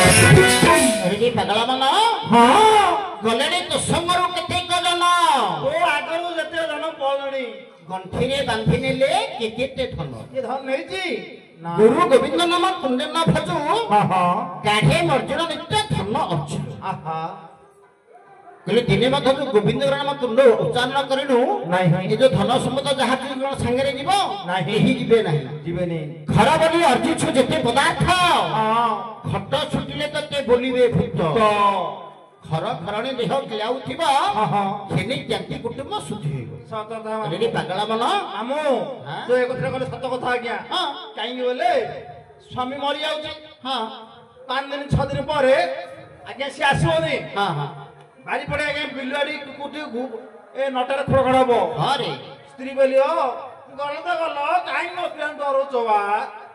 ଏଠି ପାଗଳା ମାନ ଗଲେଣି କୁସଙ୍ଗରୁ କେତେକ ଜନ ତୋ ଆଗରୁ ଯେତେ ଜନ ପଳଣି ଗଣ୍ଠିରେ ବାନ୍ଧି ନେଲେ କେତେ ଧନ କିଏ ଧନ ନେଇଛି ଗୁରୁ ଗୋବିନ୍ଦ ନାମ ତୁଣ୍ଡେ ନ ଭଜୁ ଗାଢେ ମର୍ଜୁନ ନିତ୍ୟ ଧନ ଅର୍ଜୁନ କହିଲେ ଦିନେ ମଧ୍ୟ ତୁ ଗୋବିନ୍ଦର ନାମ ତୁଣ୍ଡ ଉଚ୍ଚାରଣ କରିନୁ ଏ ଯୋଉ ଧନ ସମ୍ପଦ ଯାହା ତୁ କଣ ସାଙ୍ଗରେ ଯିବ କେହି ଯିବେ ନାହିଁ ଯିବେନି ଘର ବୋଲି ଅର୍ଜିଛୁ ଯେତେ ପଦାର୍ଥ ଖଟ ଛୁଟିଲେ ତତେ ବୋଲିବେ ଭୂତ ଘର ଘରଣୀ ଦେହ ଖେଳାଉଥିବ ସେନେ ଜ୍ଞାତି କୁଟୁମ୍ବ ଶୁଦ୍ଧି ହେବ ସତ କଥା ପାଗଳା ମନ ଆମୁ ତୁ ଏ କଥା କହିଲେ ସତ କଥା ଆଜ୍ଞା କାହିଁକି ବୋଲେ ସ୍ୱାମୀ ମରି ଯାଉଛି 5 ଦିନ 6 ଦିନ ପରେ ଆଜ୍ଞା ସିଏ ଆସିବନି ବାରି ପଡେ ଆଜ୍ଞା ବିଲୁଆଡି କୁକୁଟି ଏ ନଟାରେ ଖୋଳ ହବ ସ୍ତ୍ରୀ କହିଲି ଗଲ ତ ଗଲ କାହିଁକି ନଥିଲା ଡରଉଛ ବା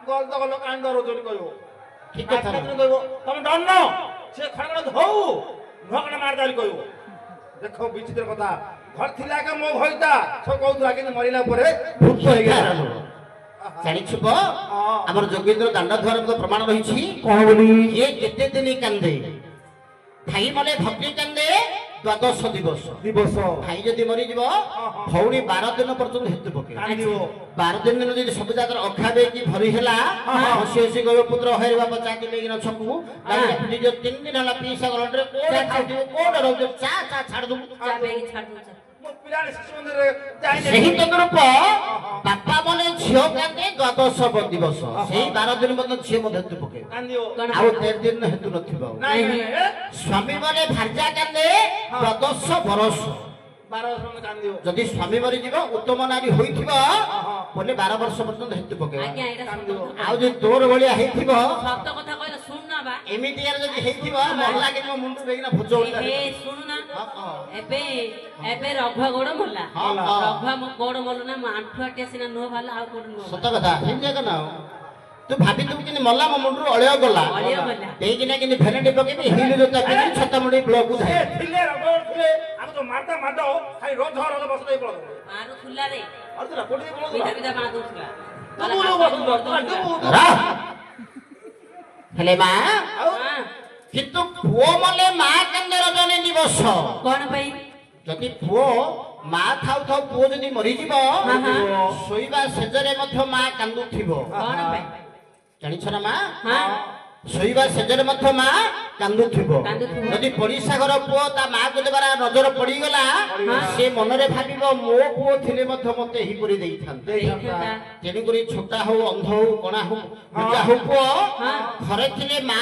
ଗଲ ତ ଗଲ କାହିଁକି ଡରଉଛ କହିବ ଠିକ କଥା କହିବ ତମେ ଡରନ ସେ ଖଡ ଧଉ ଭଗଣା ମାରଦାରି କହିବ ଦେଖ ବିଚିତ୍ର କଥା ଘର ଥିଲା ଆଜ୍ଞା ମୋ ଭଇତା ସବୁ କହୁଥିଲା କିନ୍ତୁ ମରିଲା ପରେ ଭୂତ ହେଇଗଲା ଜାଣିଛୁ ଆମର ଯୋଗେନ୍ଦ୍ର ଦାଣ୍ଡ ଦ୍ୱାର ପ୍ରମାଣ ରହିଛି କଣ ବୋଲି ଇଏ କେତେ ଦିନ କାନ୍ଦେ ଭାଇ ମଲେ ଭକ୍ତି କାନ୍ଦେ ଦ୍ୱାଦଶ ଦିବସ ଭାଇ ଯଦି ମରିଯିବ ଭଉଣୀ 12 ଦିନ ପର୍ଯ୍ୟନ୍ତ ହେତୁ ପକେଇବ 12 ଦିନ ଯଦି ସବୁ ଜାଗାରେ ଅଖା ଦେଇକି ଭରି ହେଲା ହସି ହସି କହିବ ପୁତ୍ର ହଇରେ ବାପା ଚା ନେଇକିନା ଛକକୁ 3 ଦିନ ହେଲା ପିଇସା ଗଲରେ କୋଉଟା ରହୁଛ ଚା ଛାଡି ଦବୁ ସେହି ତଦ୍ରୂପ ବାପା ମଲେ ଝିଅ କାନ୍ଦେ ଦ୍ୱାଦଶ ଦିବସ ସେଇ 12 ଦିନ ମଧ୍ୟ ଝିଅ ମଧ୍ୟ ହେତୁ ପକେଇବ ଆଉ 13 ଦିନ ହେତୁ ନଥିବ ସ୍ୱାମୀ ମଲେ ଭାର୍ଯ୍ୟା କାନ୍ଦେ ଦ୍ୱାଦଶ ବରଷ ଯଦି ସ୍ୱାମୀ ମରିଯିବ ଉତ୍ତମ ନାରୀ ହୋଇଥିବ ବୋଲେ 12 ବର୍ଷ ପର୍ଯ୍ୟନ୍ତ ହେତୁ ପକେଇବ ଆଉ ଯଦି ତୋର ଭଳିଆ ହେଇଥିବ ଏମିତି ଯଦି ହେଇଥିବ ଭଲ ଲାଗେ ମୋ ମୁଣ୍ଡ ଦେଇକିନା ଭୋଜ ଶୁଣୁନା ଏବେ ରଘୁଆ ଗୋଡ ମଲା ରଘୁଆ ଗୋଡ ମଲୁ ନା ଆଣ୍ଠୁ ଆଟିଆ ସିନା ନୁହ ଭଲ ଆଉ କୋଉଠି ନୁହ ସତ କଥା ସେମିତି ଜାଗ ନା ତୁ ଭାବିଥିବୁ କିନ୍ତୁ ମଲା ମୋ ମୁଣ୍ଡରୁ ଅଳୟ ଗଲା ଦେଇକିନା କିନ୍ତୁ ଭେନେଟି ପକେଇବି ହିଲ ଜୋତା ପିନ୍ଧି ଛତା ମୁଣ୍ଡି ବ୍ଲକକୁ ଧାଇ ଥିଲେ ରଘ ଥିଲେ ଆମ ତ ମାରତା ମାଡ ଖାଲି ରୋଜ ରୋଜ ବସ ଦେଇ ପଳଉ ମାରୁ ଥୁଲାରେ ଅର୍ଥରା କୋଟି ପଳଉ ବିଧା ବିଧା ମା ଦଉଥିଲା ହେଲେ ମା କିନ୍ତୁ ପୁଅ ମଲେ ମା କାନ୍ଦେ ରଜନୀ ଦିବସ କଣ ପାଇଁ ଯଦି ପୁଅ ମା ଥାଉ ଥାଉ ପୁଅ ଯଦି ମରିଯିବ ଶୋଇବା ସେଜରେ ମଧ୍ୟ ମା କାନ୍ଦୁଥିବ କଣ ପାଇଁ ଜାଣିଛ ନା ମା ଶୋଇବା ସେଜରେ ମଧ୍ୟ ମା କାନ୍ଦୁଥିବ ଯଦି ପଡିଶା ଘର ପୁଅ ତା ମାକୁ ଦେବାର ନଜର ପଡିଗଲା ସେ ମନରେ ଭାବିବ ମୋ ପୁଅ ଥିଲେ ମଧ୍ୟ ମତେ ଏହିପରି ଦେଇଥାନ୍ତେ ତେଣୁକରି ଛୋଟା ହଉ ଅନ୍ଧ ହଉ କଣା ହଉ ହଉ ପୁଅ ଘରେ ଥିଲେ ମା